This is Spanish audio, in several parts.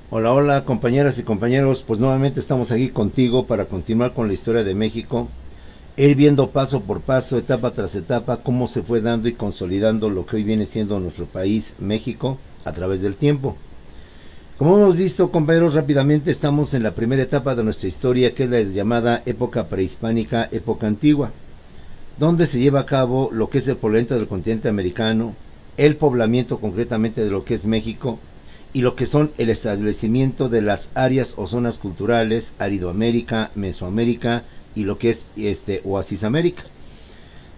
Hola, hola compañeras y compañeros, pues nuevamente estamos aquí contigo para continuar con la historia de México, ir viendo paso por paso, etapa tras etapa, cómo se fue dando y consolidando lo que hoy viene siendo nuestro país, México, a través del tiempo. Como hemos visto, compañeros, rápidamente estamos en la primera etapa de nuestra historia, que es la llamada época prehispánica, época antigua, donde se lleva a cabo lo que es el poblamiento del continente americano, el poblamiento concretamente de lo que es México, y lo que son el establecimiento de las áreas o zonas culturales, Aridoamérica, Mesoamérica y lo que es Oasis América.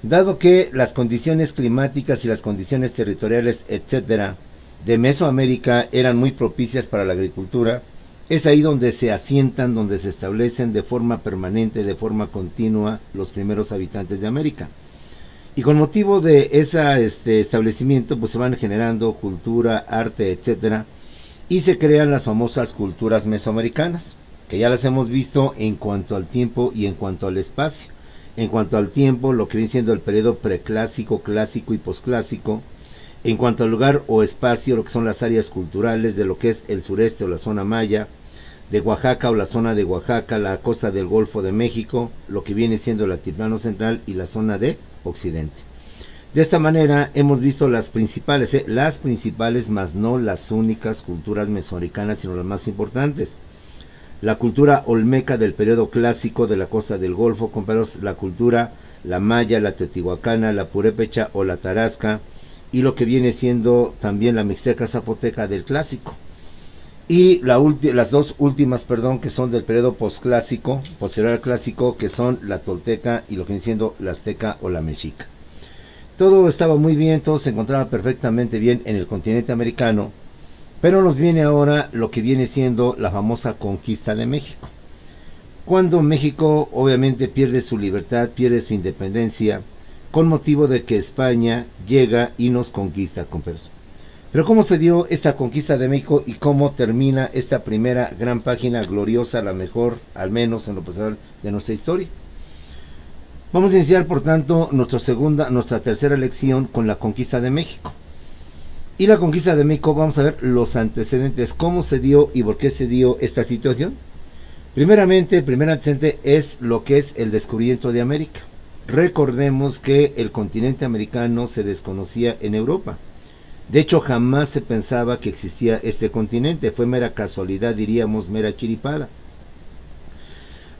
Dado que las condiciones climáticas y las condiciones territoriales, etcétera, de Mesoamérica eran muy propicias para la agricultura, es ahí donde se asientan, donde se establecen de forma permanente, de forma continua, los primeros habitantes de América. Y con motivo de ese establecimiento, pues se van generando cultura, arte, etcétera, y se crean las famosas culturas mesoamericanas, que ya las hemos visto en cuanto al tiempo y en cuanto al espacio. En cuanto al tiempo, lo que viene siendo el periodo preclásico, clásico y posclásico. En cuanto al lugar o espacio, lo que son las áreas culturales de lo que es el sureste o la zona maya, de Oaxaca o la zona de Oaxaca, la costa del Golfo de México, lo que viene siendo el altiplano central y la zona de Occidente. De esta manera hemos visto las principales, más no las únicas culturas mesoamericanas, sino las más importantes. La cultura olmeca del periodo clásico de la costa del Golfo, compañeros, la cultura, la maya, la teotihuacana, la purépecha o la tarasca, y lo que viene siendo también la mixteca zapoteca del clásico. Y las dos últimas, que son del periodo posclásico, posterior al clásico, que son la tolteca y lo que viene siendo la azteca o la mexica. Todo estaba muy bien, todo se encontraba perfectamente bien en el continente americano, pero nos viene ahora lo que viene siendo la famosa conquista de México. Cuando México obviamente pierde su libertad, pierde su independencia, con motivo de que España llega y nos conquista, compañeros. Pero ¿cómo se dio esta conquista de México y cómo termina esta primera gran página gloriosa, la mejor, al menos en lo personal, de nuestra historia? Vamos a iniciar, por tanto, nuestra tercera lección con la conquista de México. Y la conquista de México, vamos a ver los antecedentes, cómo se dio y por qué se dio esta situación. Primeramente, el primer antecedente es lo que es el descubrimiento de América. Recordemos que el continente americano se desconocía en Europa. De hecho, jamás se pensaba que existía este continente, fue mera casualidad, diríamos, mera chiripada.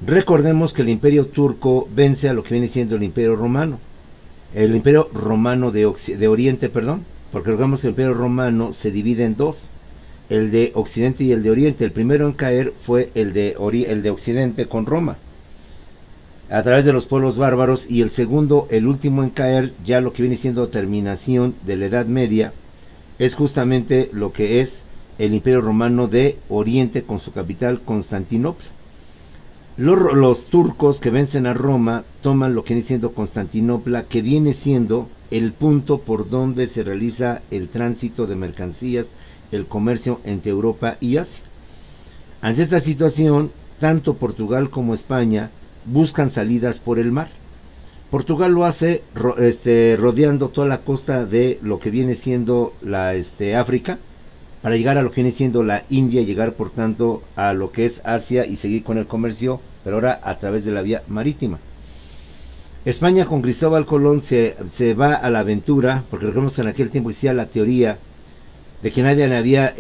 Recordemos que el imperio turco vence a lo que viene siendo el imperio romano. El imperio romano de Oriente, porque recordemos que el imperio romano se divide en dos, el de Occidente y el de Oriente. El primero en caer fue el de Occidente con Roma, a través de los pueblos bárbaros, y el segundo, el último en caer, ya lo que viene siendo terminación de la Edad Media, es justamente lo que es el imperio romano de Oriente con su capital Constantinopla. Los turcos que vencen a Roma toman lo que viene siendo Constantinopla, que viene siendo el punto por donde se realiza el tránsito de mercancías, el comercio entre Europa y Asia. Ante esta situación, tanto Portugal como España buscan salidas por el mar. Portugal lo hace rodeando toda la costa de lo que viene siendo la África, para llegar a lo que viene siendo la India, llegar por tanto a lo que es Asia y seguir con el comercio, pero ahora a través de la vía marítima. España con Cristóbal Colón se va a la aventura, porque recordemos que en aquel tiempo existía la teoría de que nadie había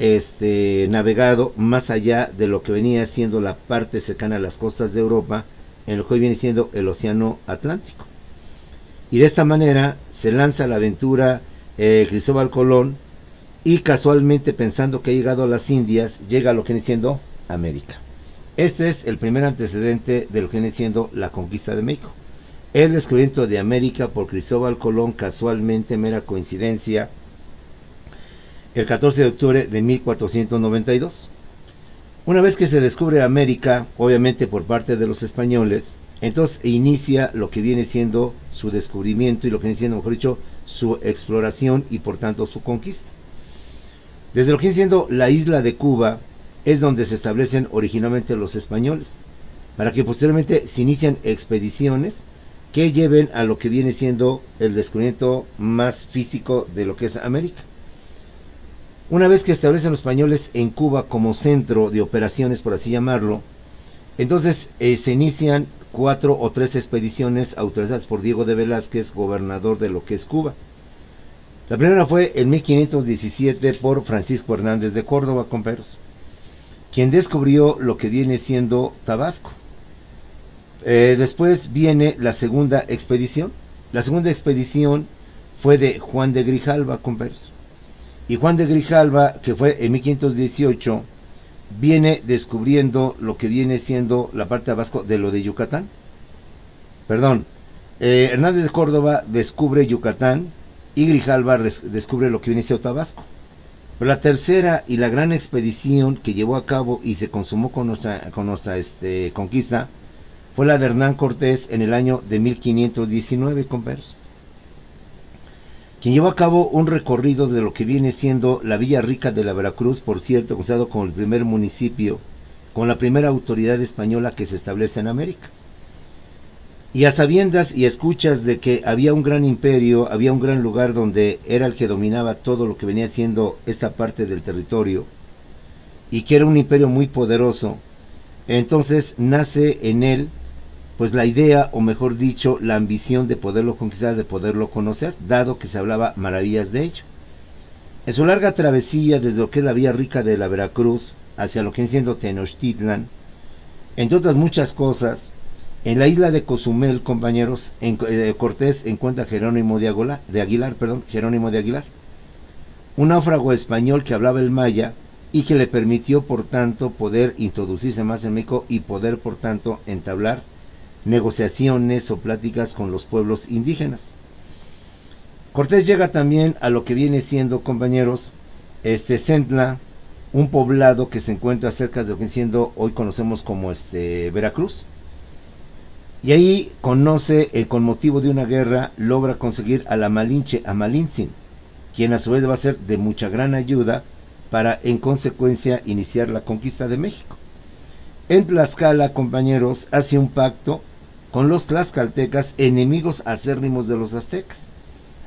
navegado más allá de lo que venía siendo la parte cercana a las costas de Europa, en lo que hoy viene siendo el Océano Atlántico. Y de esta manera se lanza a la aventura Cristóbal Colón, y casualmente, pensando que ha llegado a las Indias, llega a lo que viene siendo América. Este es el primer antecedente de lo que viene siendo la conquista de México. El descubrimiento de América por Cristóbal Colón, casualmente, mera coincidencia, el 14 de octubre de 1492. Una vez que se descubre América, obviamente por parte de los españoles, entonces inicia lo que viene siendo su descubrimiento y lo que viene siendo, mejor dicho, su exploración y por tanto su conquista. Desde lo que viene siendo la isla de Cuba es donde se establecen originalmente los españoles, para que posteriormente se inician expediciones que lleven a lo que viene siendo el descubrimiento más físico de lo que es América. Una vez que establecen los españoles en Cuba como centro de operaciones, por así llamarlo, entonces se inician 4 o 3 expediciones autorizadas por Diego de Velázquez, gobernador de lo que es Cuba. La primera fue en 1517 por Francisco Hernández de Córdoba, compañeros, quien descubrió lo que viene siendo Tabasco. Después viene la segunda expedición. La segunda expedición fue de Juan de Grijalva, compañeros. Y Juan de Grijalva, que fue en 1518, viene descubriendo lo que viene siendo la parte de Tabasco de lo de Yucatán. Perdón, Hernández de Córdoba descubre Yucatán y Grijalva descubre lo que viene siendo Tabasco. Pero la tercera y la gran expedición que llevó a cabo y se consumó con nuestra conquista fue la de Hernán Cortés en el año de 1519, compañeros, quien llevó a cabo un recorrido de lo que viene siendo la Villa Rica de la Veracruz, por cierto, considerado como el primer municipio, con la primera autoridad española que se establece en América. Y a sabiendas y escuchas de que había un gran imperio, había un gran lugar donde era el que dominaba todo lo que venía siendo esta parte del territorio, y que era un imperio muy poderoso, entonces nace en él pues la idea, o mejor dicho, la ambición de poderlo conquistar, de poderlo conocer, dado que se hablaba maravillas de ello. En su larga travesía desde lo que es la Villa Rica de la Veracruz hacia lo que viene siendo Tenochtitlan, entre otras muchas cosas, en la isla de Cozumel, compañeros, Cortés encuentra a Jerónimo de Aguilar, un náufrago español que hablaba el maya y que le permitió, por tanto, poder introducirse más en México y poder, por tanto, entablar negociaciones o pláticas con los pueblos indígenas. Cortés llega también a lo que viene siendo, compañeros, Centla, un poblado que se encuentra cerca de lo que siendo hoy conocemos como Veracruz, y ahí conoce, con motivo de una guerra, logra conseguir a la Malinche, a Malintzin, quien a su vez va a ser de mucha gran ayuda para, en consecuencia, iniciar la conquista de México. En Tlaxcala, compañeros, hace un pacto con los tlaxcaltecas, enemigos acérrimos de los aztecas.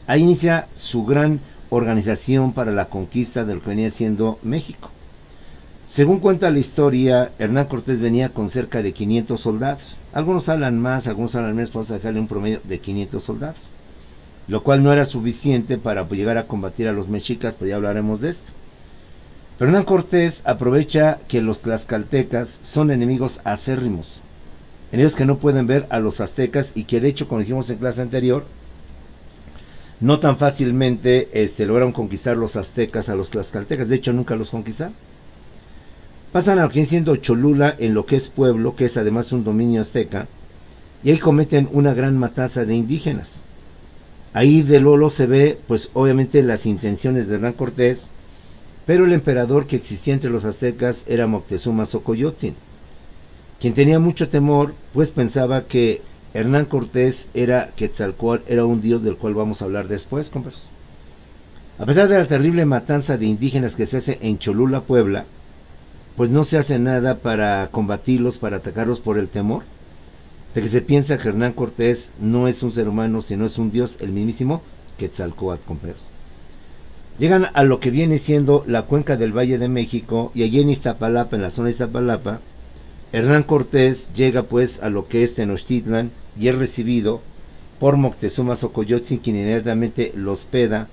Ahí inicia su gran organización para la conquista de lo que venía siendo México. Según cuenta la historia, Hernán Cortés venía con cerca de 500 soldados. Algunos hablan más, algunos hablan menos, vamos a dejarle un promedio de 500 soldados, lo cual no era suficiente para llegar a combatir a los mexicas, pero ya hablaremos de esto. Pero Hernán Cortés aprovecha que los tlaxcaltecas son enemigos acérrimos, enemigos que no pueden ver a los aztecas, y que de hecho, como dijimos en clase anterior, no tan fácilmente lograron conquistar los aztecas a los tlaxcaltecas. De hecho, nunca los conquistaron. Pasan a lo que viene siendo Cholula, en lo que es pueblo, que es además un dominio azteca, y ahí cometen una gran matanza de indígenas. Ahí de Lolo se ve, pues obviamente, las intenciones de Hernán Cortés, pero el emperador que existía entre los aztecas era Moctezuma Xocoyotzin, quien tenía mucho temor, pues pensaba que Hernán Cortés era Quetzalcóatl, era un dios del cual vamos a hablar después, compañeros. A pesar de la terrible matanza de indígenas que se hace en Cholula, Puebla, pues no se hace nada para combatirlos, para atacarlos, por el temor de que se piensa que Hernán Cortés no es un ser humano, sino es un dios, el mismísimo Quetzalcóatl, compañeros. Llegan a lo que viene siendo la cuenca del Valle de México, y allí en Iztapalapa, en la zona de Iztapalapa, Hernán Cortés llega pues a lo que es Tenochtitlan, y es recibido por Moctezuma Xocoyotzin, quien inmediatamente lo hospeda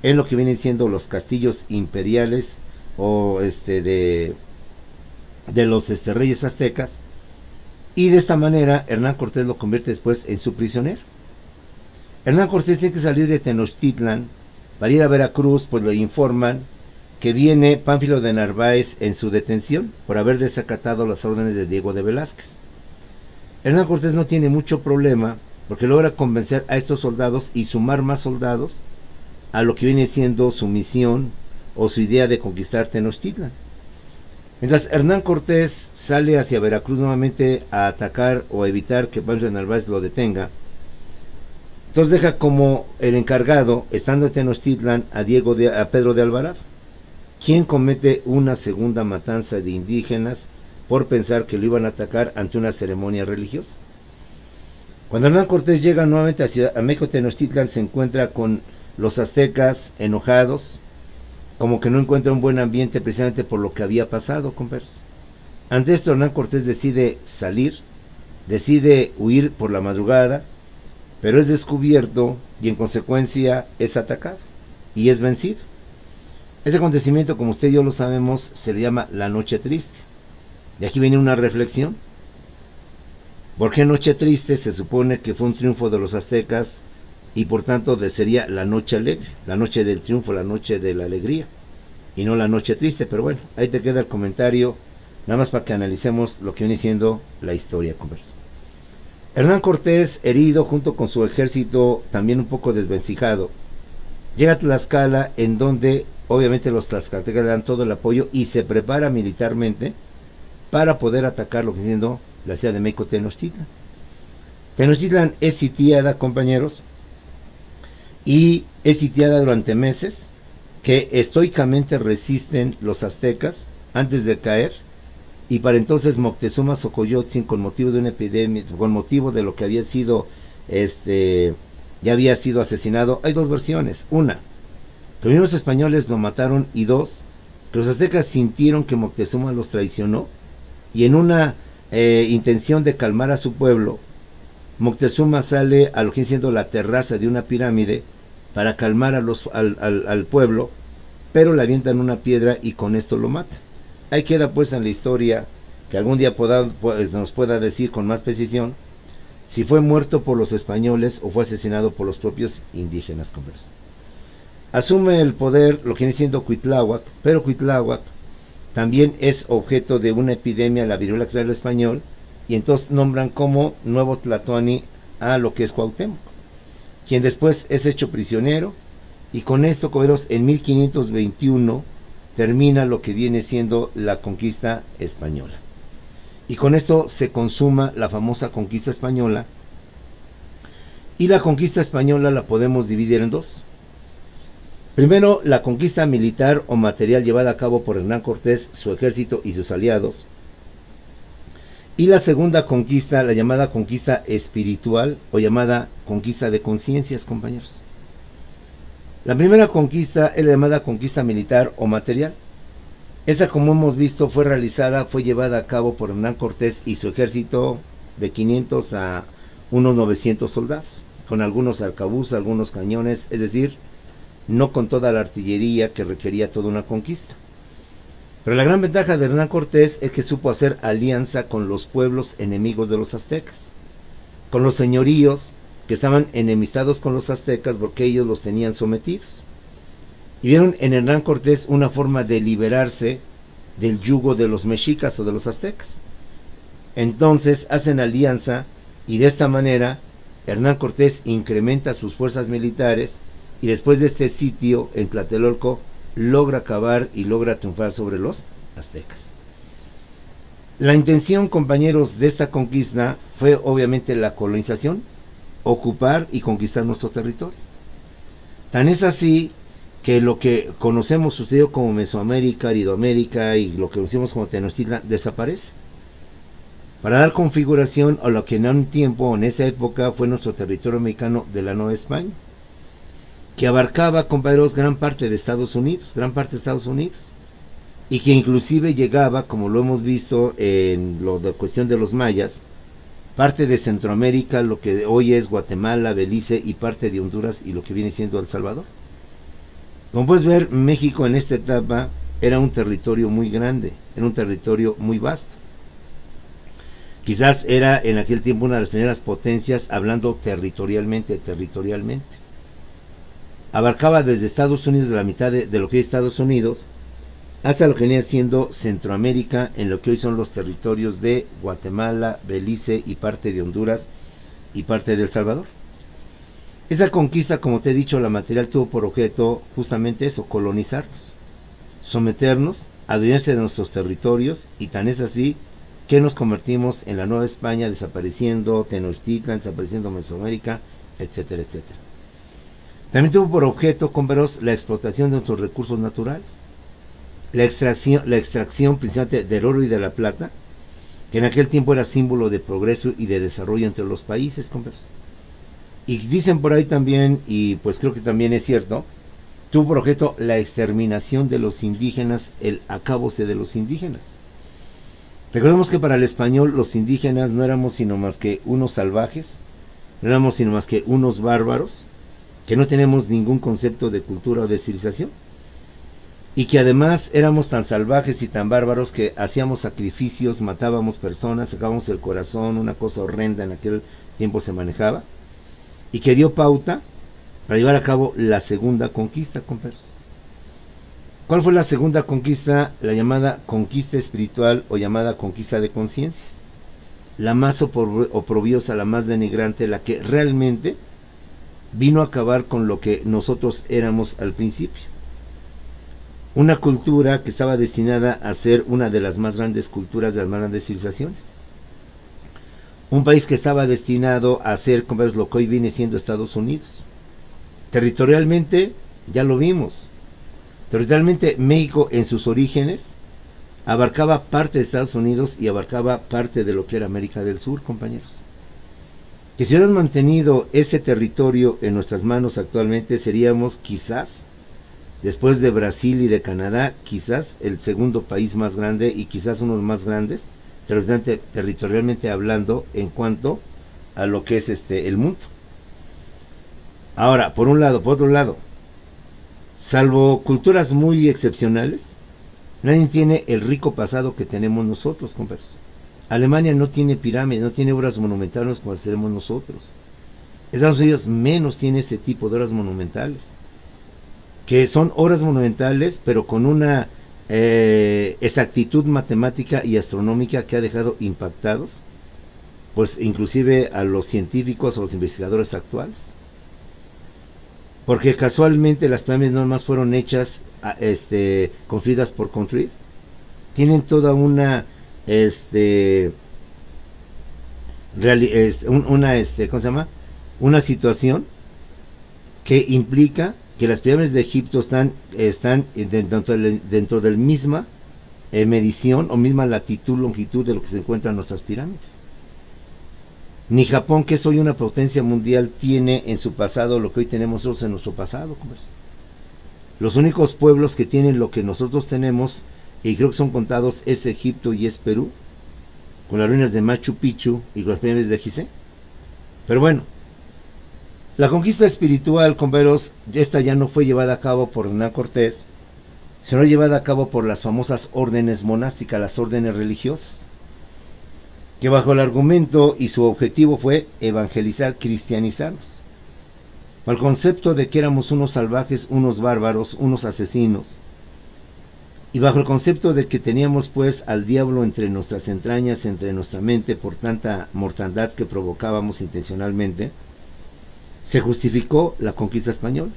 en lo que vienen siendo los castillos imperiales, o de los reyes aztecas, y de esta manera Hernán Cortés lo convierte después en su prisionero. Hernán Cortés tiene que salir de Tenochtitlan para ir a Veracruz, pues le informan que viene Pánfilo de Narváez en su detención por haber desacatado las órdenes de Diego de Velázquez. Hernán Cortés no tiene mucho problema, porque logra convencer a estos soldados y sumar más soldados a lo que viene siendo su misión o su idea de conquistar Tenochtitlan. Mientras Hernán Cortés sale hacia Veracruz nuevamente a atacar o a evitar que Pánfilo de Narváez lo detenga, entonces deja como el encargado, estando en Tenochtitlan, a Pedro de Alvarado, quien comete una segunda matanza de indígenas por pensar que lo iban a atacar ante una ceremonia religiosa. Cuando Hernán Cortés llega nuevamente a México, Tenochtitlan, se encuentra con los aztecas enojados, como que no encuentra un buen ambiente precisamente por lo que había pasado, compadres. Ante esto, Hernán Cortés decide salir, decide huir por la madrugada, pero es descubierto y en consecuencia es atacado y es vencido. Ese acontecimiento, como usted y yo lo sabemos, se le llama la Noche Triste. De aquí viene una reflexión. ¿Por qué Noche Triste? Se supone que fue un triunfo de los aztecas y por tanto sería la noche alegre, la noche del triunfo, la noche de la alegría y no la noche triste. Pero bueno, ahí te queda el comentario, nada más para que analicemos lo que viene siendo la historia, converso. Hernán Cortés, herido junto con su ejército también un poco desvencijado, llega a Tlaxcala, en donde obviamente los tlaxcaltecas le dan todo el apoyo y se prepara militarmente para poder atacar lo que viene siendo la ciudad de México, Tenochtitlan. Tenochtitlan es sitiada, compañeros, y es sitiada durante meses, que estoicamente resisten los aztecas antes de caer, y para entonces Moctezuma Xocoyotzin, con motivo de una epidemia, con motivo de lo que había sido, ya había sido asesinado. Hay dos versiones: una, que los mismos españoles lo mataron, y dos, que los aztecas sintieron que Moctezuma los traicionó, y en una intención de calmar a su pueblo, Moctezuma sale a lo que viene siendo la terraza de una pirámide para calmar al pueblo, pero le avientan una piedra y con esto lo matan. Ahí queda pues en la historia, que algún día nos pueda decir con más precisión si fue muerto por los españoles o fue asesinado por los propios indígenas, conversos. Asume el poder lo que viene siendo Cuitláhuac, pero Cuitláhuac también es objeto de una epidemia, la viruela que trae el español, y entonces nombran como nuevo Tlatoani a lo que es Cuauhtémoc, quien después es hecho prisionero, y con esto, coberos, en 1521 termina lo que viene siendo la conquista española. Y con esto se consuma la famosa conquista española, y la conquista española la podemos dividir en dos. Primero, la conquista militar o material llevada a cabo por Hernán Cortés, su ejército y sus aliados. Y la segunda conquista, la llamada conquista espiritual o llamada conquista de conciencias, compañeros. La primera conquista es la llamada conquista militar o material. Esa, como hemos visto, fue llevada a cabo por Hernán Cortés y su ejército de 500 a unos 900 soldados, con algunos arcabuces, algunos cañones, es decir, no con toda la artillería que requería toda una conquista. Pero la gran ventaja de Hernán Cortés es que supo hacer alianza con los pueblos enemigos de los aztecas, con los señoríos que estaban enemistados con los aztecas porque ellos los tenían sometidos. Y vieron en Hernán Cortés una forma de liberarse del yugo de los mexicas o de los aztecas. Entonces hacen alianza, y de esta manera Hernán Cortés incrementa sus fuerzas militares, y después de este sitio en Tlatelolco logra acabar y logra triunfar sobre los aztecas. La intención, compañeros, de esta conquista fue obviamente la colonización, ocupar y conquistar nuestro territorio. Tan es así que lo que conocemos sucedió como Mesoamérica, Aridoamérica, y lo que conocemos como Tenochtitlan desaparece, para dar configuración a lo que en un tiempo, en esa época, fue nuestro territorio mexicano de la Nueva España, que abarcaba, compañeros, gran parte de Estados Unidos, y que inclusive llegaba, como lo hemos visto en lo de cuestión de los mayas, parte de Centroamérica, lo que hoy es Guatemala, Belice, y parte de Honduras y lo que viene siendo El Salvador. Como puedes ver, México en esta etapa era un territorio muy grande, era un territorio muy vasto. Quizás era en aquel tiempo una de las primeras potencias, hablando territorialmente. Abarcaba desde Estados Unidos, de la mitad de lo que es Estados Unidos, hasta lo que venía siendo Centroamérica, en lo que hoy son los territorios de Guatemala, Belice y parte de Honduras y parte de El Salvador. Esa conquista, como te he dicho, la material tuvo por objeto justamente eso: colonizarnos, someternos, adueñarse de nuestros territorios, y tan es así que nos convertimos en la Nueva España, desapareciendo Tenochtitlan, desapareciendo Mesoamérica, etcétera, etcétera. También tuvo por objeto, compañeros, la explotación de nuestros recursos naturales, la extracción principalmente del oro y de la plata, que en aquel tiempo era símbolo de progreso y de desarrollo entre los países, compañeros. Y dicen por ahí también, y pues creo que también es cierto, tuvo por objeto la exterminación de los indígenas, el acabose de los indígenas. Recordemos que para el español los indígenas no éramos sino más que unos salvajes, no éramos sino más que unos bárbaros, que no tenemos ningún concepto de cultura o de civilización, y que además éramos tan salvajes y tan bárbaros que hacíamos sacrificios, matábamos personas, sacábamos el corazón, una cosa horrenda en aquel tiempo se manejaba, y que dio pauta para llevar a cabo la segunda conquista, compadres. ¿Cuál fue la segunda conquista? La llamada conquista espiritual o llamada conquista de conciencias. La más oprobiosa, la más denigrante, la que realmente vino a acabar con lo que nosotros éramos al principio. Una cultura que estaba destinada a ser una de las más grandes culturas, de las más grandes civilizaciones. Un país que estaba destinado a ser, como es lo que hoy viene siendo Estados Unidos. Territorialmente, ya lo vimos. Territorialmente, México en sus orígenes abarcaba parte de Estados Unidos y abarcaba parte de lo que era América del Sur, compañeros. Que si hubieran mantenido ese territorio en nuestras manos actualmente, seríamos quizás, después de Brasil y de Canadá, quizás el segundo país más grande y quizás uno de los más grandes, territorialmente hablando, en cuanto a lo que es el mundo. Ahora, por un lado, por otro lado, salvo culturas muy excepcionales, nadie tiene el rico pasado que tenemos nosotros, compadres. Alemania no tiene pirámides, no tiene obras monumentales como las tenemos nosotros. Estados Unidos menos tiene ese tipo de obras monumentales, que son obras monumentales, pero con una exactitud matemática y astronómica que ha dejado impactados, pues inclusive a los científicos o los investigadores actuales. Porque casualmente las pirámides no más fueron hechas, construidas por construir. Tienen toda una, ¿cómo se llama? Una situación que implica que las pirámides de Egipto están dentro de la misma medición o misma latitud, longitud de lo que se encuentra en nuestras pirámides. Ni Japón, que es hoy una potencia mundial, tiene en su pasado lo que hoy tenemos nosotros en nuestro pasado. Los únicos pueblos que tienen lo que nosotros tenemos, y creo que son contados, es Egipto y es Perú, con las ruinas de Machu Picchu y las pirámides de Gizeh. Pero bueno, la conquista espiritual, compañeros, esta ya no fue llevada a cabo por Hernán Cortés, sino llevada a cabo por las famosas órdenes monásticas, las órdenes religiosas, que bajo el argumento y su objetivo fue evangelizar, cristianizarnos, al concepto de que éramos unos salvajes, unos bárbaros, unos asesinos, y bajo el concepto de que teníamos pues al diablo entre nuestras entrañas, entre nuestra mente, por tanta mortandad que provocábamos intencionalmente, se justificó la conquista española.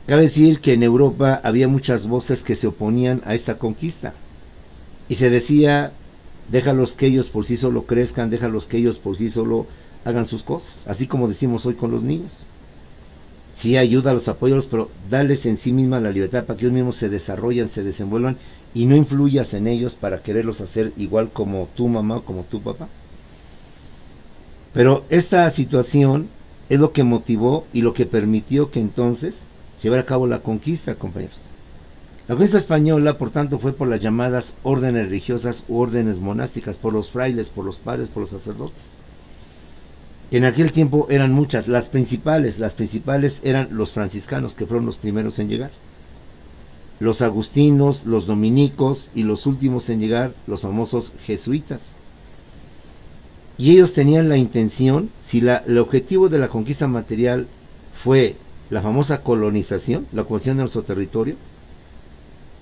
Cabe decir que en Europa había muchas voces que se oponían a esta conquista, y se decía: déjalos que ellos por sí solo crezcan, déjalos que ellos por sí solo hagan sus cosas, así como decimos hoy con los niños. Sí, ayúdalos, apóyalos, pero dales en sí misma la libertad para que ellos mismos se desarrollen, se desenvuelvan, y no influyas en ellos para quererlos hacer igual como tu mamá o como tu papá. Pero esta situación es lo que motivó y lo que permitió que entonces se llevara a cabo la conquista, compañeros. La conquista española, por tanto, fue por las llamadas órdenes religiosas u órdenes monásticas, por los frailes, por los padres, por los sacerdotes. En aquel tiempo eran muchas, las principales eran los franciscanos, que fueron los primeros en llegar, los agustinos, los dominicos, y los últimos en llegar, los famosos jesuitas. Y ellos tenían la intención, si el objetivo de la conquista material fue la famosa colonización, la ocupación de nuestro territorio,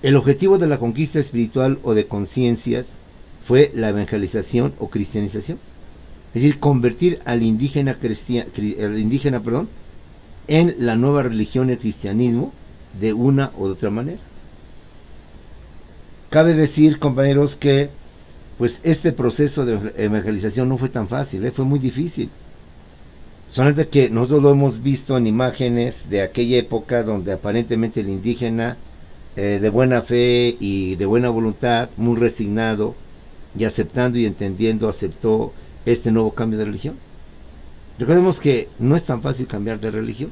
el objetivo de la conquista espiritual o de conciencias fue la evangelización o cristianización. Es decir, convertir al indígena, en la nueva religión, el cristianismo, de una u otra manera. Cabe decir, compañeros, que pues este proceso de evangelización no fue tan fácil, fue muy difícil. Solamente que nosotros lo hemos visto en imágenes de aquella época donde aparentemente el indígena, de buena fe y de buena voluntad, muy resignado y aceptando y entendiendo, aceptó este nuevo cambio de religión. Recordemos que no es tan fácil cambiar de religión.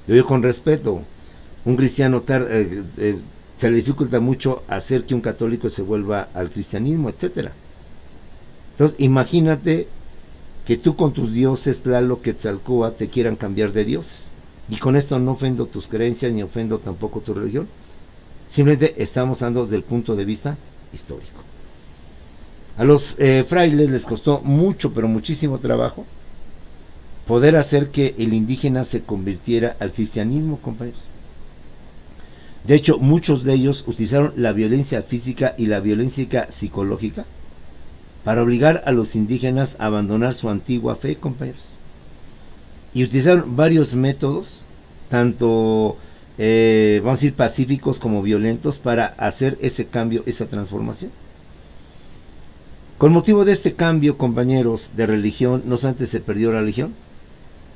Yo digo con respeto, Un cristiano se le dificulta mucho hacer que un católico se vuelva al cristianismo, etcétera. Entonces, imagínate que tú con tus dioses, Tlaloc, Quetzalcóatl, te quieran cambiar de dioses. Y con esto no ofendo tus creencias ni ofendo tampoco tu religión. Simplemente estamos hablando desde el punto de vista histórico. A los frailes les costó mucho, pero muchísimo trabajo poder hacer que el indígena se convirtiera al cristianismo, compañeros. De hecho, muchos de ellos utilizaron la violencia física y la violencia psicológica para obligar a los indígenas a abandonar su antigua fe, compañeros. Y utilizaron varios métodos, tanto, vamos a decir, pacíficos como violentos, para hacer ese cambio, esa transformación. Con motivo de este cambio, compañeros, de religión, no solamente se perdió la religión,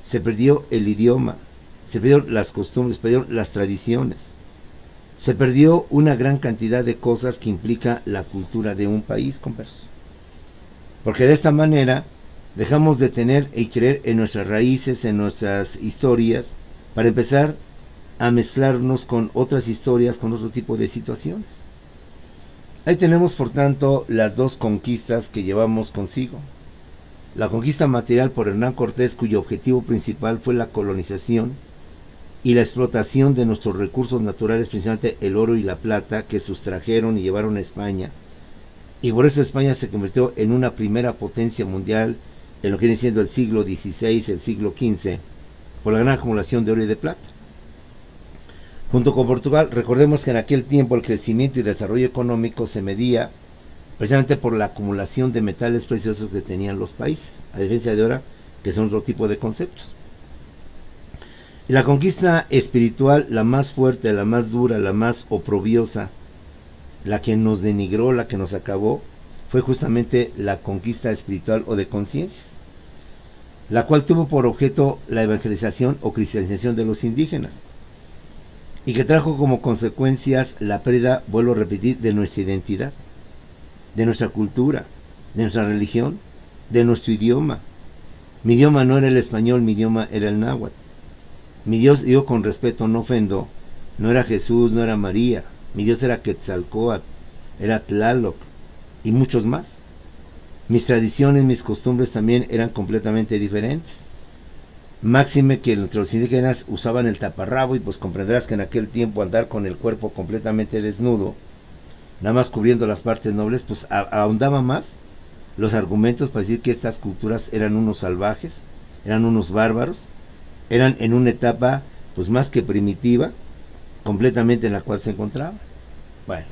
se perdió el idioma, se perdieron las costumbres, se perdieron las tradiciones, se perdió una gran cantidad de cosas que implica la cultura de un país, compañeros. Porque de esta manera dejamos de tener y creer en nuestras raíces, en nuestras historias, para empezar a mezclarnos con otras historias, con otro tipo de situaciones. Ahí tenemos, por tanto, las dos conquistas que llevamos consigo. La conquista material por Hernán Cortés, cuyo objetivo principal fue la colonización y la explotación de nuestros recursos naturales, principalmente el oro y la plata, que sustrajeron y llevaron a España. Y por eso España se convirtió en una primera potencia mundial en lo que viene siendo el siglo XVI, el siglo XV, por la gran acumulación de oro y de plata. Junto con Portugal, recordemos que en aquel tiempo el crecimiento y desarrollo económico se medía precisamente por la acumulación de metales preciosos que tenían los países, a diferencia de ahora, que son otro tipo de conceptos. Y la conquista espiritual, la más fuerte, la más dura, la más oprobiosa, la que nos denigró, la que nos acabó, fue justamente la conquista espiritual o de conciencias, la cual tuvo por objeto la evangelización o cristianización de los indígenas, y que trajo como consecuencias la pérdida, vuelvo a repetir, de nuestra identidad, de nuestra cultura, de nuestra religión, de nuestro idioma. Mi idioma no era el español, mi idioma era el náhuatl. Mi Dios, yo con respeto no ofendo, no era Jesús, no era María. Mi Dios era Quetzalcóatl, era Tlaloc y muchos más. Mis tradiciones, mis costumbres también eran completamente diferentes. Máxime que nuestros indígenas usaban el taparrabo, y pues comprenderás que en aquel tiempo andar con el cuerpo completamente desnudo, nada más cubriendo las partes nobles, pues ahondaba más los argumentos para decir que estas culturas eran unos salvajes, eran unos bárbaros, eran en una etapa pues más que primitiva, completamente en la cual se encontraban. Bueno,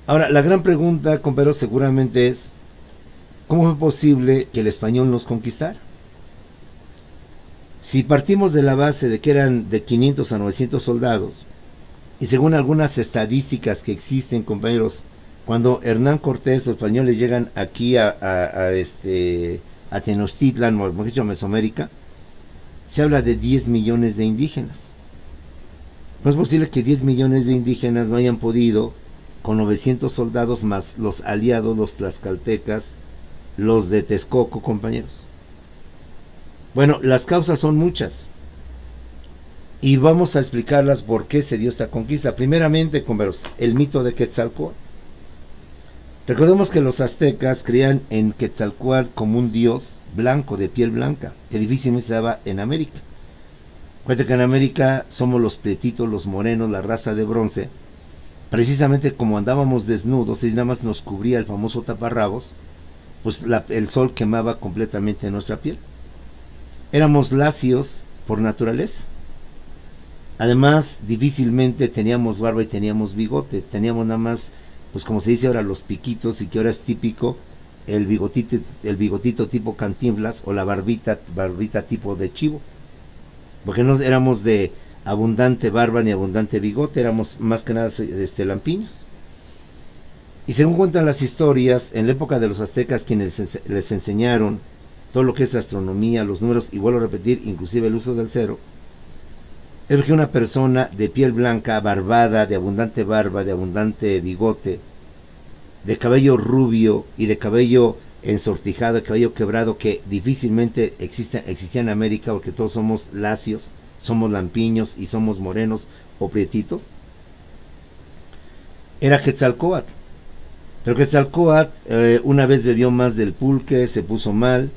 ahora la gran pregunta, compañeros, seguramente es: ¿cómo fue posible que el español nos conquistara? Si partimos de la base de que eran de 500 a 900 soldados, y según algunas estadísticas que existen, compañeros, cuando Hernán Cortés, los españoles llegan aquí a Tenochtitlan, o mejor dicho, a Mesoamérica, se habla de 10 millones de indígenas. No es posible que 10 millones de indígenas no hayan podido, con 900 soldados más los aliados, los tlaxcaltecas, los de Texcoco, compañeros. Bueno, las causas son muchas, y vamos a explicarlas por qué se dio esta conquista. Primeramente, compañeros, el mito de Quetzalcóatl. Recordemos que los aztecas creían en Quetzalcóatl como un dios blanco, de piel blanca, que difícilmente se daba en América. Cuenta que en América somos los pretitos, los morenos, la raza de bronce. Precisamente como andábamos desnudos y nada más nos cubría el famoso taparrabos, pues el sol quemaba completamente nuestra piel. Éramos lacios por naturaleza. Además, difícilmente teníamos barba y teníamos bigote. Teníamos nada más, pues como se dice ahora, los piquitos, y que ahora es típico el bigotito tipo Cantinflas, o la barbita tipo de chivo. Porque no éramos de abundante barba ni abundante bigote, éramos más que nada lampiños. Y según cuentan las historias, en la época de los aztecas, quienes les enseñaron todo lo que es astronomía, los números, y vuelvo a repetir, inclusive el uso del cero, es que una persona de piel blanca, barbada, de abundante barba, de abundante bigote, de cabello rubio y de cabello ensortijado, de cabello quebrado, que difícilmente existía en América, porque todos somos lacios, somos lampiños y somos morenos o prietitos, era Quetzalcóatl. Pero Quetzalcóatl una vez bebió más del pulque, se puso mal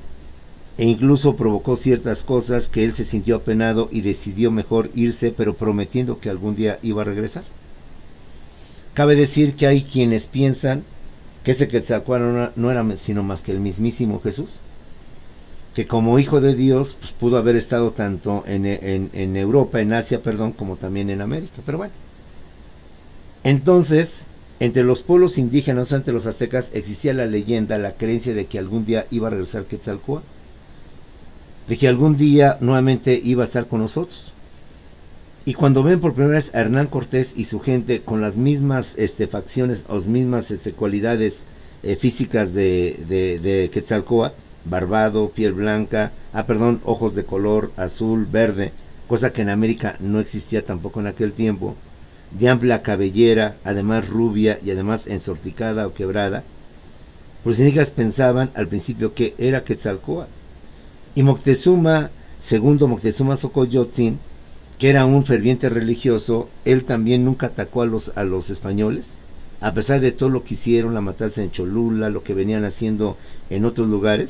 e incluso provocó ciertas cosas que él se sintió apenado y decidió mejor irse, pero prometiendo que algún día iba a regresar. Cabe decir que hay quienes piensan que ese Quetzalcóatl no era sino más que el mismísimo Jesús, que como hijo de Dios pues, pudo haber estado tanto en Europa, en Asia, perdón, como también en América. Pero bueno, entonces, entre los pueblos indígenas, ante los aztecas, existía la leyenda, la creencia de que algún día iba a regresar Quetzalcóatl, de que algún día nuevamente iba a estar con nosotros. Y cuando ven por primera vez a Hernán Cortés y su gente con las mismas facciones o las mismas cualidades físicas de Quetzalcóatl, barbado, piel blanca, ojos de color azul, verde, cosa que en América no existía tampoco en aquel tiempo, de amplia cabellera, además rubia y además ensorticada o quebrada, pues los indígenas pensaban al principio que era Quetzalcóatl. Y Moctezuma, segundo Moctezuma Xocoyotzin, que era un ferviente religioso, él también nunca atacó a los españoles, a pesar de todo lo que hicieron, la matanza en Cholula, lo que venían haciendo en otros lugares,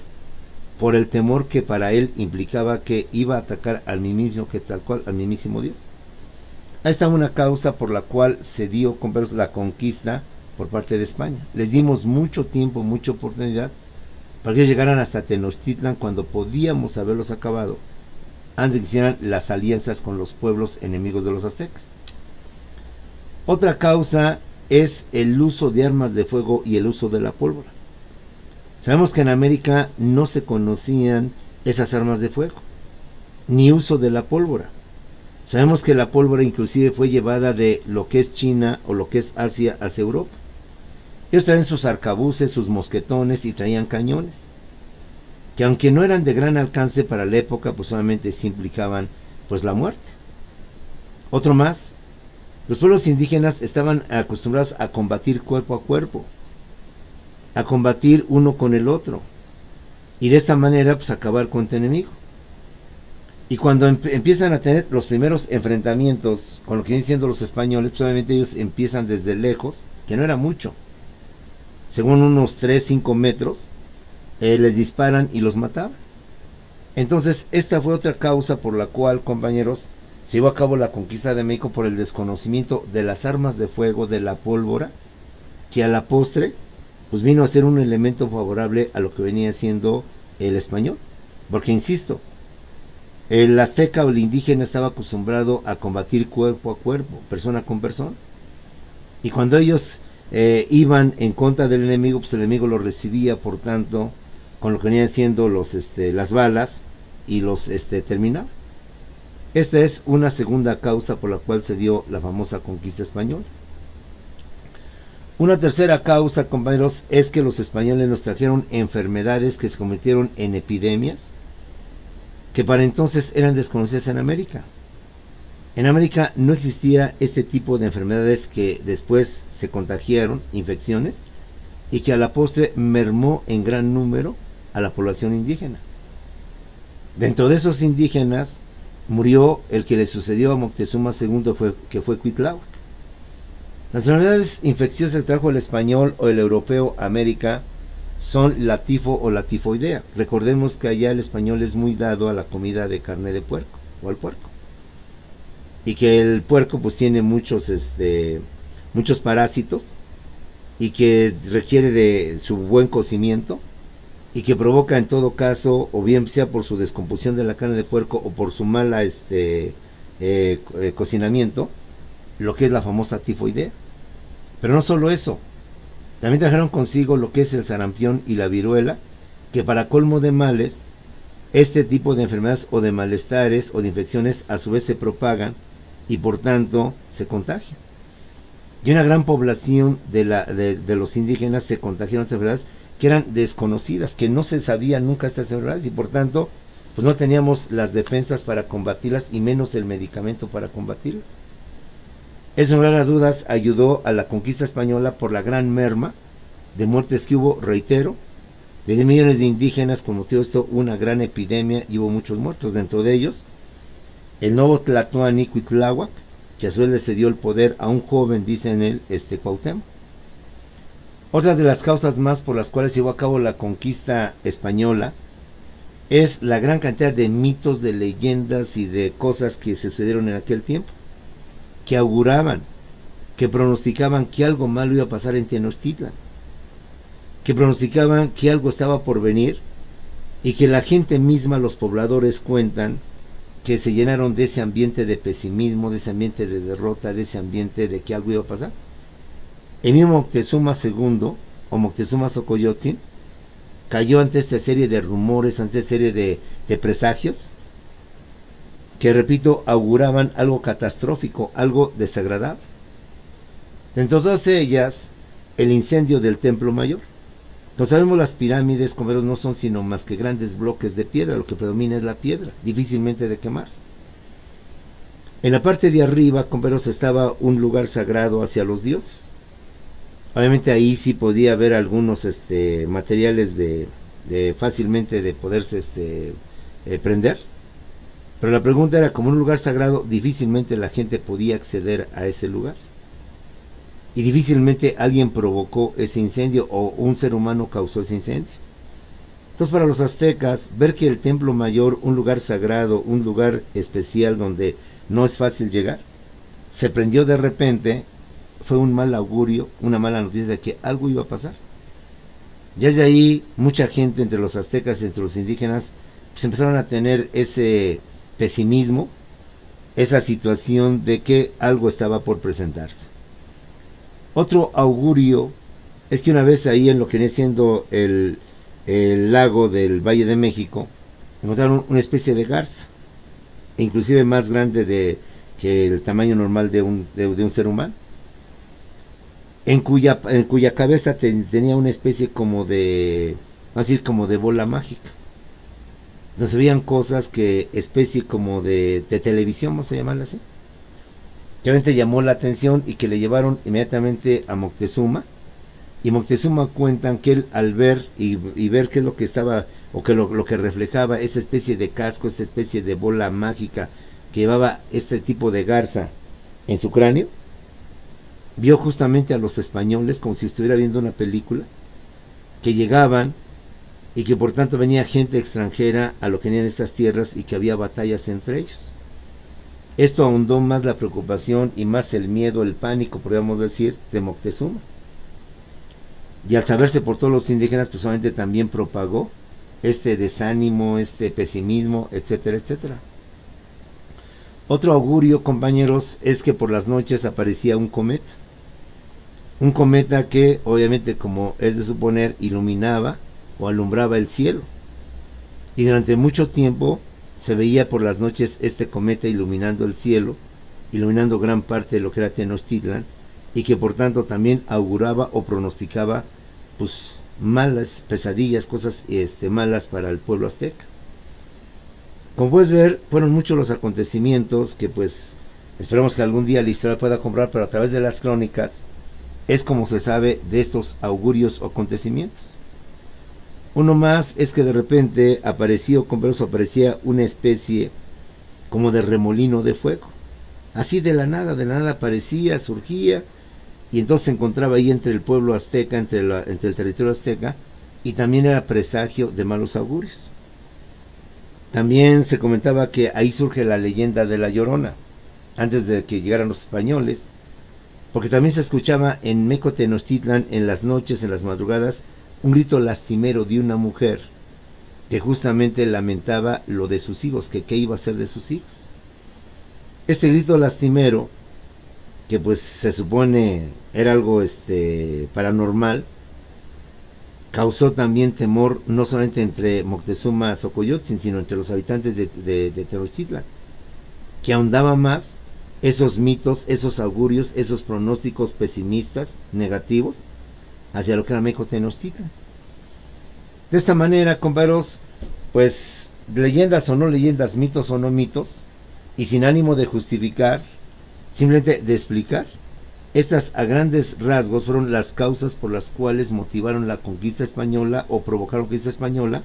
por el temor que para él implicaba que iba a atacar al mismísimo Quetzalcóatl, al mismísimo Dios. Ahí está una causa por la cual se dio la conquista por parte de España. Les dimos mucho tiempo, mucha oportunidad para que llegaran hasta Tenochtitlan cuando podíamos haberlos acabado antes de que hicieran las alianzas con los pueblos enemigos de los aztecas. Otra causa es el uso de armas de fuego y el uso de la pólvora. Sabemos que en América no se conocían esas armas de fuego, ni uso de la pólvora. Sabemos que la pólvora inclusive fue llevada de lo que es China o lo que es Asia hacia Europa. Ellos traían sus arcabuces, sus mosquetones y traían cañones, que aunque no eran de gran alcance para la época, pues solamente sí implicaban pues la muerte. Otro más, los pueblos indígenas estaban acostumbrados a combatir cuerpo a cuerpo, a combatir uno con el otro, y de esta manera pues acabar con tu enemigo. Y cuando empiezan a tener los primeros enfrentamientos con lo que vienen siendo los españoles, pues obviamente ellos empiezan desde lejos, que no era mucho, según unos 3-5 metros, les disparan y los mataban. Entonces esta fue otra causa por la cual, compañeros, se llevó a cabo la conquista de México, por el desconocimiento de las armas de fuego, de la pólvora, que a la postre pues vino a ser un elemento favorable a lo que venía siendo el español, porque insisto, el azteca o el indígena estaba acostumbrado a combatir cuerpo a cuerpo, persona con persona, y cuando ellos iban en contra del enemigo, pues el enemigo lo recibía, por tanto, con lo que venían siendo las balas, y los terminaba. Esta es una segunda causa por la cual se dio la famosa conquista española. Una tercera causa, compañeros, es que los españoles nos trajeron enfermedades que se convirtieron en epidemias, que para entonces eran desconocidas en América. En América no existía este tipo de enfermedades que después se contagiaron, infecciones, y que a la postre mermó en gran número a la población indígena. Dentro de esos indígenas murió el que le sucedió a Moctezuma II, que fue Cuitláhuac. Las enfermedades infecciosas que trajo el español o el europeo a América son la tifo o la tifoidea. Recordemos que allá el español es muy dado a la comida de carne de puerco o al puerco, y que el puerco pues tiene muchos parásitos, y que requiere de su buen cocimiento, y que provoca en todo caso, o bien sea por su descomposición de la carne de puerco o por su mala cocinamiento, lo que es la famosa tifoidea. Pero no solo eso, también trajeron consigo lo que es el sarampión y la viruela, que para colmo de males, este tipo de enfermedades o de malestares o de infecciones a su vez se propagan y por tanto se contagian. Y una gran población de los indígenas se contagiaron de enfermedades que eran desconocidas, que no se sabían nunca estas enfermedades, y por tanto pues no teníamos las defensas para combatirlas y menos el medicamento para combatirlas. Eso, sin lugar a dudas, ayudó a la conquista española por la gran merma de muertes que hubo, reitero, de 10 millones de indígenas. Con motivo de esto, una gran epidemia y hubo muchos muertos. Dentro de ellos, el nuevo Tlatoani, Cuitláhuac, que a su vez le cedió el poder a un joven, dice en él, Cuauhtémoc. Otra de las causas más por las cuales llevó a cabo la conquista española es la gran cantidad de mitos, de leyendas y de cosas que se sucedieron en aquel tiempo, que auguraban, que pronosticaban que algo malo iba a pasar en Tenochtitlan, que pronosticaban que algo estaba por venir, y que la gente misma, los pobladores, cuentan que se llenaron de ese ambiente de pesimismo, de ese ambiente de derrota, de ese ambiente de que algo iba a pasar. El mismo Moctezuma II, o Moctezuma Xocoyotzin, cayó ante esta serie de rumores, ante esta serie de presagios, que, repito, auguraban algo catastrófico, algo desagradable. Entre todas ellas, el incendio del Templo Mayor. Como sabemos, las pirámides, como vemos, no son sino más que grandes bloques de piedra, lo que predomina es la piedra, difícilmente de quemarse. En la parte de arriba, como vemos, estaba un lugar sagrado hacia los dioses. Obviamente ahí sí podía haber algunos materiales de fácilmente de poderse prender. Pero la pregunta era, como un lugar sagrado, difícilmente la gente podía acceder a ese lugar. Y difícilmente alguien provocó ese incendio o un ser humano causó ese incendio. Entonces, para los aztecas, ver que el Templo Mayor, un lugar sagrado, un lugar especial donde no es fácil llegar, se prendió de repente, fue un mal augurio, una mala noticia de que algo iba a pasar. Ya desde ahí, mucha gente entre los aztecas y entre los indígenas pues empezaron a tener ese pesimismo, esa situación de que algo estaba por presentarse. Otro augurio es que una vez ahí en lo que viene siendo el lago del Valle de México, encontraron una especie de garza, inclusive más grande que el tamaño normal de un ser humano, en cuya cabeza tenía una especie como de, vamos a decir, como de bola mágica. Donde se veían cosas que, especie como de televisión, vamos a llamarla así, que realmente llamó la atención y que le llevaron inmediatamente a Moctezuma. Y Moctezuma cuentan que él, al ver y ver qué es lo que estaba, o que lo que reflejaba esa especie de casco, esa especie de bola mágica que llevaba este tipo de garza en su cráneo, vio justamente a los españoles como si estuviera viendo una película, que llegaban y que por tanto venía gente extranjera a lo que tenían estas tierras y que había batallas entre ellos. Esto ahondó más la preocupación y más el miedo, el pánico, podríamos decir, de Moctezuma. Y al saberse por todos los indígenas, pues obviamente también propagó este desánimo, este pesimismo, etcétera, etcétera. Otro augurio, compañeros, es que por las noches aparecía un cometa. Un cometa que, obviamente, como es de suponer, iluminaba o alumbraba el cielo. Y durante mucho tiempo se veía por las noches este cometa iluminando el cielo, iluminando gran parte de lo que era Tenochtitlan, y que por tanto también auguraba o pronosticaba pues malas pesadillas, cosas malas para el pueblo azteca. Como puedes ver, fueron muchos los acontecimientos que pues esperamos que algún día la historia pueda comprar, pero a través de las crónicas es como se sabe de estos augurios o acontecimientos. Uno más es que de repente aparecía una especie como de remolino de fuego. Así de la nada aparecía, surgía, y entonces se encontraba ahí entre el pueblo azteca, entre el territorio azteca, y también era presagio de malos augurios. También se comentaba que ahí surge la leyenda de la Llorona, antes de que llegaran los españoles, porque también se escuchaba en Meco Tenochtitlan, en las noches, en las madrugadas, un grito lastimero de una mujer que justamente lamentaba lo de sus hijos, que qué iba a ser de sus hijos. Este grito lastimero, que pues se supone era algo paranormal, causó también temor no solamente entre Moctezuma Xocoyotzin, sino entre los habitantes de Tenochtitlan, que ahondaba más esos mitos, esos augurios, esos pronósticos pesimistas, negativos, hacia lo que era Meco Tenochtitlan. De esta manera, compañeros, pues leyendas o no leyendas, mitos o no mitos, y sin ánimo de justificar, simplemente de explicar, estas a grandes rasgos fueron las causas por las cuales motivaron la conquista española o provocaron la conquista española,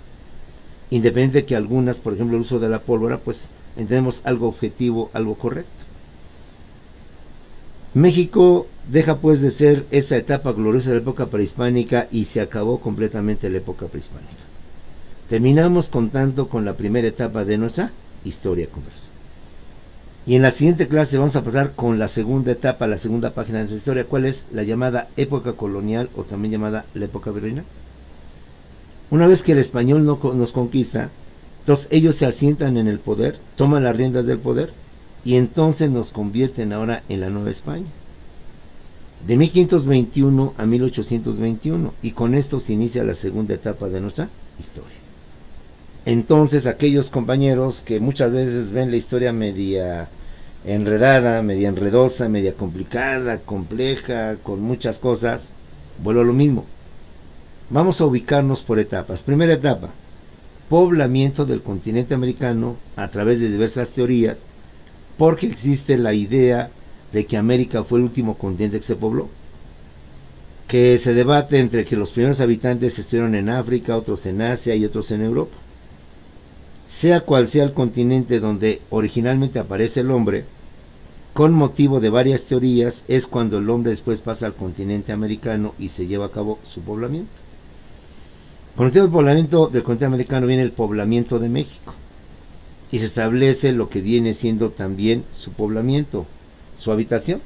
independiente de que algunas, por ejemplo el uso de la pólvora, pues entendemos algo objetivo, algo correcto. México deja pues de ser esa etapa gloriosa de la época prehispánica y se acabó completamente la época prehispánica. Terminamos contando con la primera etapa de nuestra historia, converso. Y en la siguiente clase vamos a pasar con la segunda etapa, la segunda página de nuestra historia, ¿cuál es? La llamada época colonial o también llamada la época virreinal. Una vez que el español nos conquista, entonces ellos se asientan en el poder, toman las riendas del poder y entonces nos convierten ahora en la Nueva España. De 1521 a 1821 y con esto se inicia la segunda etapa de nuestra historia. Entonces aquellos compañeros que muchas veces ven la historia media enredada, media enredosa, media complicada, compleja, con muchas cosas, vuelvo a lo mismo. Vamos a ubicarnos por etapas. Primera etapa, poblamiento del continente americano a través de diversas teorías, porque existe la idea de que América fue el último continente que se pobló, que se debate entre que los primeros habitantes estuvieron en África, otros en Asia y otros en Europa. Sea cual sea el continente donde originalmente aparece el hombre, con motivo de varias teorías, es cuando el hombre después pasa al continente americano y se lleva a cabo su poblamiento. Con el tema del poblamiento del continente americano viene el poblamiento de México y se establece lo que viene siendo también su poblamiento, su habitación.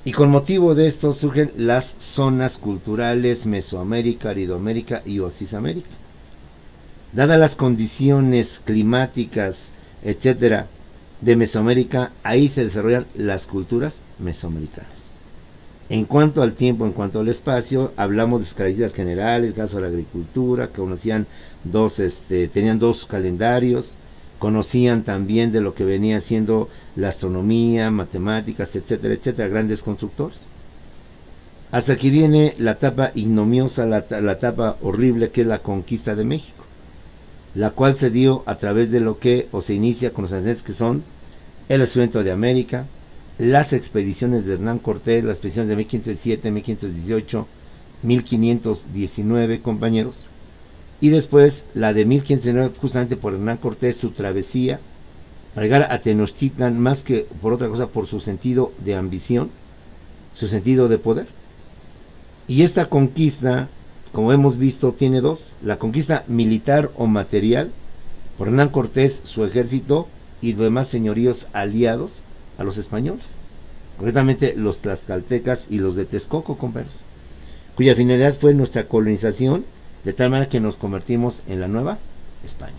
Y con motivo de esto surgen las zonas culturales Mesoamérica, Aridoamérica y Osisamérica. Dadas las condiciones climáticas, etcétera, de Mesoamérica, ahí se desarrollan las culturas mesoamericanas. En cuanto al tiempo, en cuanto al espacio, hablamos de sus características generales, caso de la agricultura, que conocían tenían dos calendarios, conocían también de lo que venía siendo la astronomía, matemáticas, etcétera, etcétera, grandes constructores. Hasta aquí viene la etapa ignomiosa, la etapa horrible, que es la conquista de México, la cual se dio a través de lo que, o se inicia con los antecedentes que son el descubrimiento de América, las expediciones de Hernán Cortés, las expediciones de 1507, 1518, 1519, compañeros, y después la de 1519, justamente por Hernán Cortés, su travesía para llegar a Tenochtitlan, más que por otra cosa, por su sentido de ambición, su sentido de poder. Y esta conquista, como hemos visto, tiene dos: la conquista militar o material, por Hernán Cortés, su ejército y los demás señoríos aliados a los españoles, concretamente los tlaxcaltecas y los de Texcoco, compañeros, cuya finalidad fue nuestra colonización, de tal manera que nos convertimos en la Nueva España.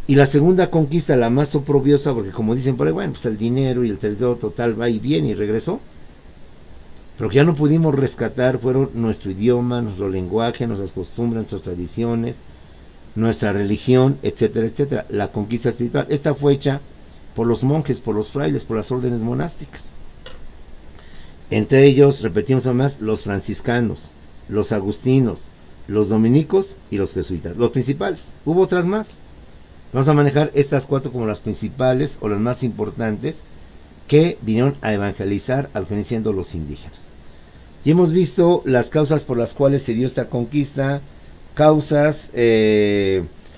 Y la segunda conquista, la más oprobiosa, porque como dicen por ahí, bueno, pues el dinero y el territorio total va y viene y regresó, pero que ya no pudimos rescatar, fueron nuestro idioma, nuestro lenguaje, nuestras costumbres, nuestras tradiciones, nuestra religión, etcétera, etcétera. La conquista espiritual, esta fue hecha por los monjes, por los frailes, por las órdenes monásticas. Entre ellos, repetimos además, los franciscanos, los agustinos, los dominicos y los jesuitas, los principales. Hubo otras más. Vamos a manejar estas cuatro como las principales o las más importantes, que vinieron a evangelizar a lo que vienen siendo los indígenas. Y hemos visto las causas por las cuales se dio esta conquista, causas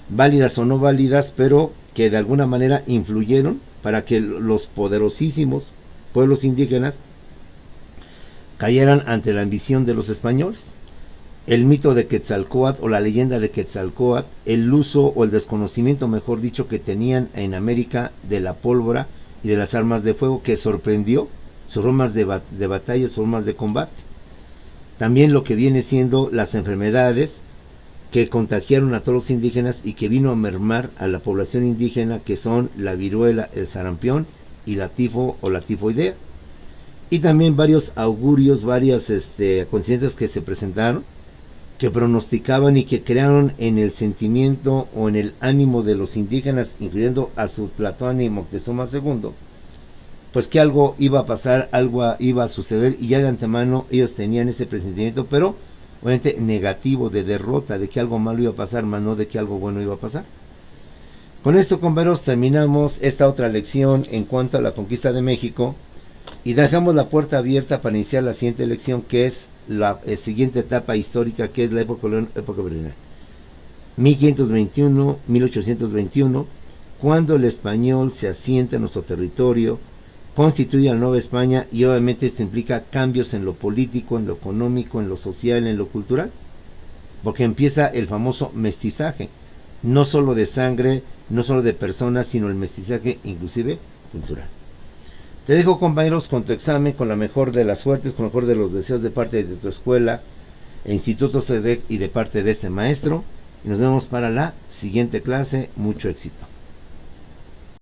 válidas o no válidas, pero que de alguna manera influyeron para que los poderosísimos pueblos indígenas cayeran ante la ambición de los españoles. El mito de Quetzalcóatl o la leyenda de Quetzalcóatl, el uso o el desconocimiento, mejor dicho, que tenían en América de la pólvora y de las armas de fuego, que sorprendió sus formas de batalla, sus formas de combate. También lo que viene siendo las enfermedades que contagiaron a todos los indígenas y que vino a mermar a la población indígena, que son la viruela, el sarampión y la tifo o la tifoidea. Y también varios augurios, varios acontecimientos que se presentaron, que pronosticaban y que crearon en el sentimiento o en el ánimo de los indígenas, incluyendo a su Tlatoani y Moctezuma II, pues que algo iba a pasar, algo iba a suceder, y ya de antemano ellos tenían ese presentimiento, pero obviamente negativo, de derrota, de que algo malo iba a pasar, más no de que algo bueno iba a pasar. Con esto, compañeros, terminamos esta otra lección en cuanto a la conquista de México y dejamos la puerta abierta para iniciar la siguiente lección, que es la siguiente etapa histórica, que es la época virreinal, 1521-1821, cuando el español se asienta en nuestro territorio, constituye la Nueva España, y obviamente esto implica cambios en lo político, en lo económico, en lo social, en lo cultural, porque empieza el famoso mestizaje, no solo de sangre, no solo de personas, sino el mestizaje inclusive cultural. Te dejo, compañeros, con tu examen, con la mejor de las suertes, con el mejor de los deseos de parte de tu escuela e Instituto SEDEC y de parte de este maestro, y nos vemos para la siguiente clase. Mucho éxito.